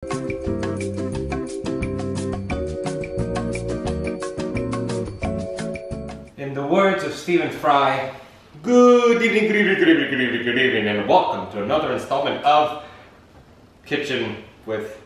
In the words of Stephen Fry, good evening, good evening, good evening, good evening, good evening, and welcome to another installment of Kitchen with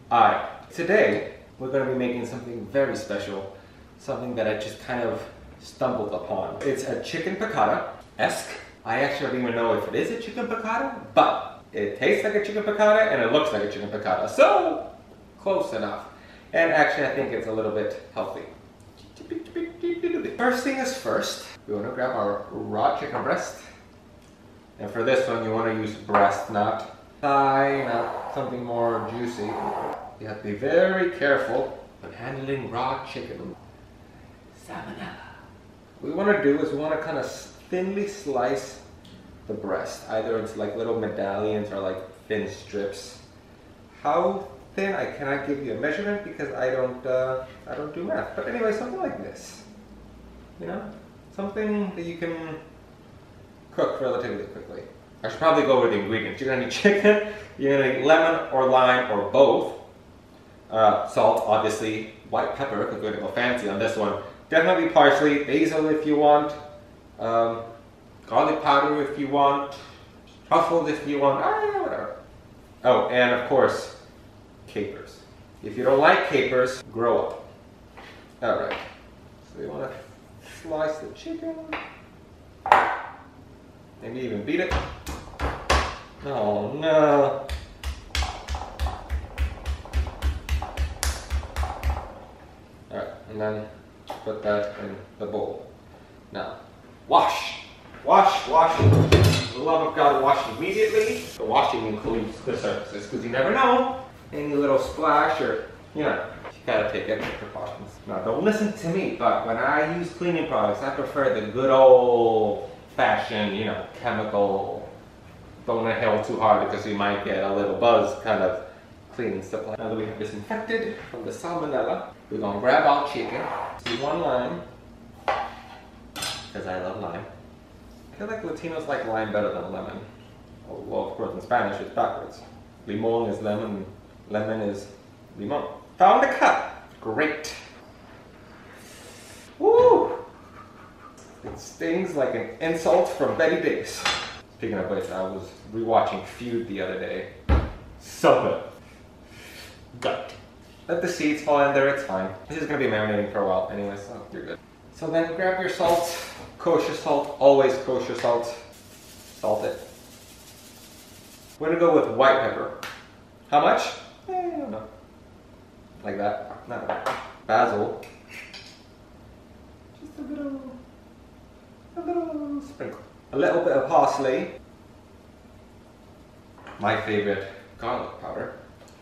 I. Today, we're going to be making something very special, something that I just kind of stumbled upon. It's a chicken piccata-esque. I actually don't even know if it is a chicken piccata, but it tastes like a chicken piccata and it looks like a chicken piccata, so close enough. And actually, I think it's a little bit healthy. First thing is first, we want to grab our raw chicken breast. And for this one, you want to use breast, not thigh, not something more juicy. You have to be very careful when handling raw chicken. Salmonella. What we want to do is we want to kind of thinly slice the breast. Either it's like little medallions or like thin strips. How thin, I cannot give you a measurement because I don't do math. But anyway, something like this. You know, something that you can cook relatively quickly. I should probably go over the ingredients. You're gonna need chicken, you're gonna need lemon or lime or both. Salt, obviously, white pepper, because we're gonna go fancy on this one. Definitely parsley, basil if you want, garlic powder if you want, truffle if you want, whatever. Oh, and of course, capers. If you don't like capers, grow up. Alright, so you want to slice the chicken, maybe even beat it. Oh no. Alright, and then put that in the bowl. Now, wash. Wash, wash. For the love of God, wash immediately. The washing includes the surfaces, because you never know. Any little splash or, you know, you gotta take extra precautions. Now, don't listen to me, but when I use cleaning products, I prefer the good old fashioned, you know, chemical, don't inhale too hard because you might get a little buzz kind of cleaning supply. Now that we have disinfected from the salmonella, we're gonna grab our chicken, do one lime, because I love lime. I feel like Latinos like lime better than lemon. Well, of course, in Spanish it's backwards. Limon is lemon, lemon is limon. Found the cut. Great. Woo! It stings like an insult from Betty Davis. Speaking of which, I was rewatching Feud the other day. So good. Gut. Let the seeds fall in there, it's fine. This is going to be marinating for a while anyway, so you're good. So then grab your salt. Kosher salt, always kosher salt. Salt it. We're going to go with white pepper. How much? I don't know. Like that. Not that. Basil. Just a little sprinkle. A little bit of parsley. My favorite, garlic powder.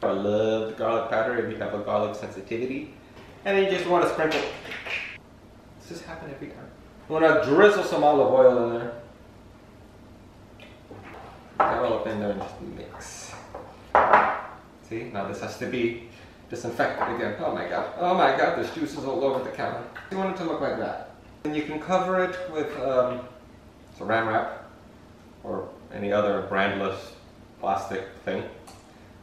I love the garlic powder if you have a garlic sensitivity. And then you just want to sprinkle. Does this happen every time? You want to drizzle some olive oil in there. Get all up in there and just mix. See, now this has to be disinfected again. Oh my god, there's juices all over the counter. You want it to look like that. And you can cover it with saran wrap or any other brandless plastic thing.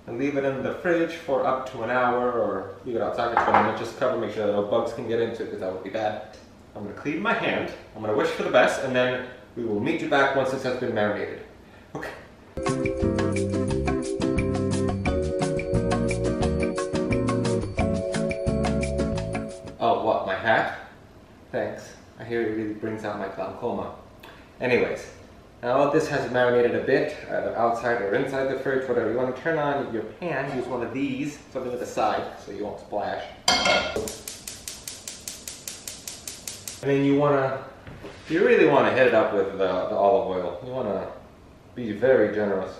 And leave it in the fridge for up to an hour or leave it outside for 20 minutes. Just cover, make sure that no bugs can get into it because that would be bad. I'm going to clean my hand, I'm going to wish for the best, and then we will meet you back once this has been marinated. Okay. Oh, what, my hat? Thanks. I hear it really brings out my glaucoma. Anyways, now this has marinated a bit, either outside or inside the fridge, whatever. You want to turn on your pan, use one of these, something with a side, so you won't splash. And then you really want to hit it up with the olive oil. You want to be very generous.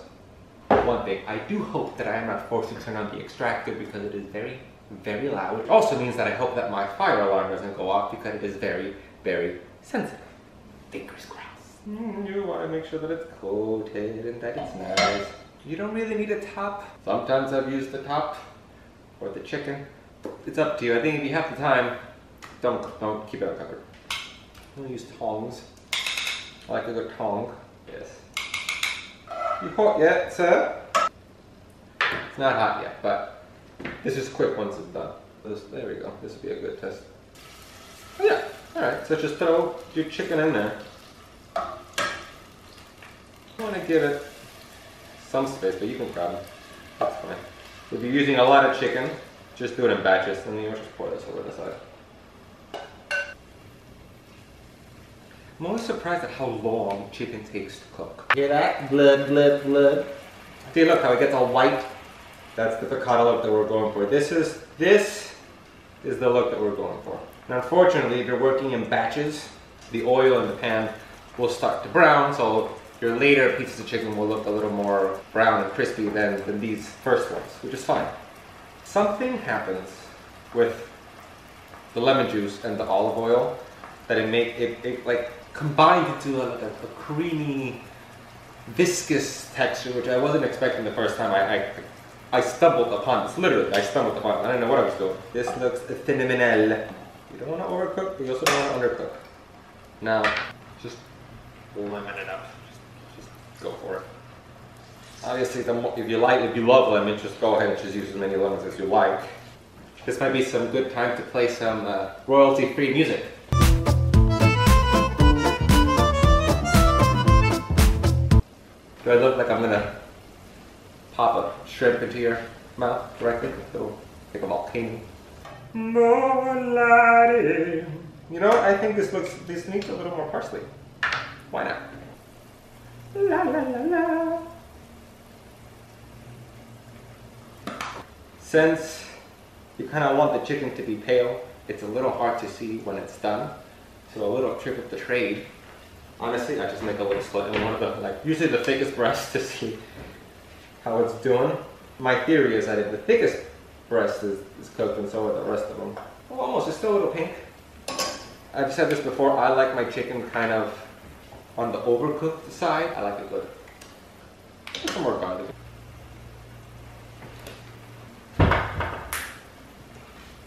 One thing, I do hope that I am not forced to turn on the extractor because it is very, very loud. It also means that I hope that my fire alarm doesn't go off because it is very, very sensitive. Fingers crossed. You want to make sure that it's coated and that it's nice. You don't really need a top. Sometimes I've used the top for the chicken. It's up to you. I think if you have the time, don't keep it uncovered. I'm gonna use tongs. I like a good tong. Yes. You hot yet, sir? It's not hot yet, but this is quick once it's done. There we go. This would be a good test. Oh, yeah. Alright, so just throw your chicken in there. You want to give it some space, but you can grab it. That's fine. If you're using a lot of chicken, just do it in batches, and then you just pour this over the side. I'm always surprised at how long chicken takes to cook. Hear that? Blood, blood, blood. See, look how it gets all white. That's the piccata look that we're going for. This is the look that we're going for. And unfortunately, if you're working in batches, the oil in the pan will start to brown, so your later pieces of chicken will look a little more brown and crispy than these first ones, which is fine. Something happens with the lemon juice and the olive oil that it like combined into a creamy, viscous texture, which I wasn't expecting the first time I stumbled upon this. Literally, I stumbled upon it. I didn't know what I was doing. This looks phenomenal. You don't want to overcook, but you also don't want to undercook. Now, just lemon it up. Just go for it. Obviously, if you love lemon, just go ahead and just use as many lemons as you like. This might be some good time to play some royalty-free music. Do I look like I'm gonna pop a shrimp into your mouth directly? It'll like a volcano. More lighting. You know, I think this needs a little more parsley. Why not? La la la la. Since you kind of want the chicken to be pale, it's a little hard to see when it's done. So a little trick of the trade. Honestly, I just make a little slit in one of the, usually the thickest breast to see how it's doing. My theory is that if the thickest breast is cooked, and so are the rest of them. Oh, almost, it's still a little pink. I've said this before, I like my chicken kind of on the overcooked side. I like it good. Some more garlic.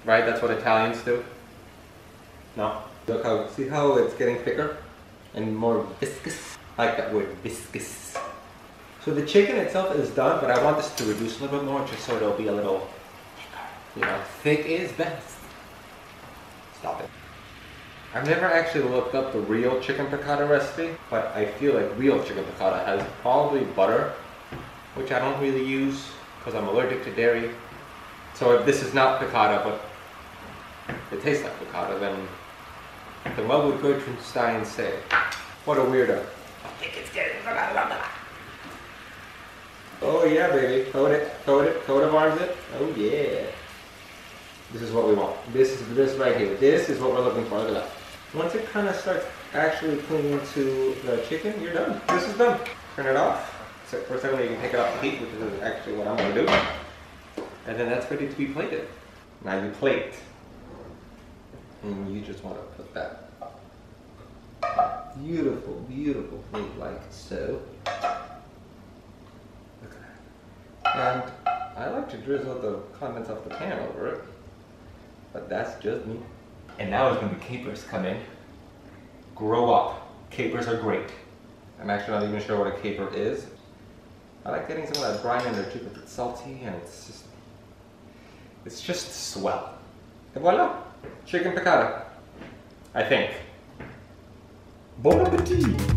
Right, that's what Italians do. No? Look how, see how it's getting thicker and more viscous? I like that word, viscous. So the chicken itself is done, but I want this to reduce a little bit more just so it'll be a little, you know, thick is best. Stop it. I've never actually looked up the real chicken piccata recipe, but I feel like real chicken piccata has probably butter, which I don't really use because I'm allergic to dairy. So if this is not piccata, but it tastes like piccata, then what would Gertrude Stein say? What a weirdo. I think it's getting piccata. Oh yeah, baby. Coat it, coat of arms it. Oh yeah. This is what we want. This right here. This is what we're looking for. Look at that. Once it kind of starts actually clinging to the chicken, you're done. This is done. Turn it off. So for a second, you can take it off the heat, which is actually what I'm going to do. And then that's ready to be plated. Now you plate. And you just want to put that beautiful, beautiful plate like so. Look at that. And I like to drizzle the contents of the pan over it. But that's just me. And now is when the capers come in. Grow up. Capers are great. I'm actually not even sure what a caper is. I like getting some of that brine in there too, because it's salty and it's just swell. And voila! Chicken piccata. I think. Bon appetit!